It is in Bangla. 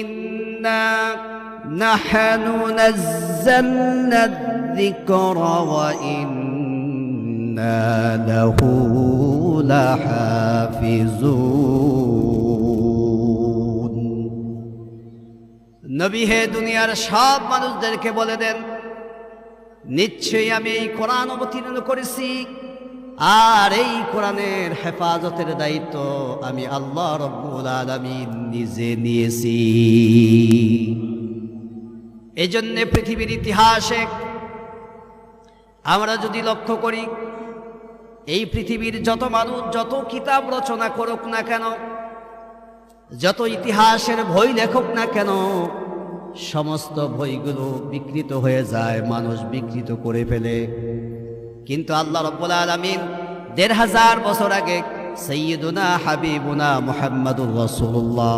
ইন্না নাহনু নাযালনা যিকরা ওয়া ইন্না লাহু লাহাফিজুন। নবী হে দুনিয়ার সব মানুষদেরকে বলে দেন, নিশ্চয়ই আমি এই কোরআন অবতীর্ণ করেছি, আর এই কোরআনের হেফাজতের দায়িত্ব আমি আল্লাহ রব্বুল আলামিন নিজে নিয়েছি। এজন্য পৃথিবীর ইতিহাসে আমরা যদি লক্ষ্য করি, এই পৃথিবীর যত মানুষ যত কিতাব রচনা করুক না কেন, যত ইতিহাসের বই লেখক না কেন, সমস্ত বইগুলো বিকৃত হয়ে যায়, মানুষ বিকৃত করে ফেলে। কিন্তু আল্লাহ রাব্বুল আলামিন ১৫০০ বছর আগে সাইয়্যিদুনা হাবিবুনা মুহাম্মাদুর রাসূলুল্লাহ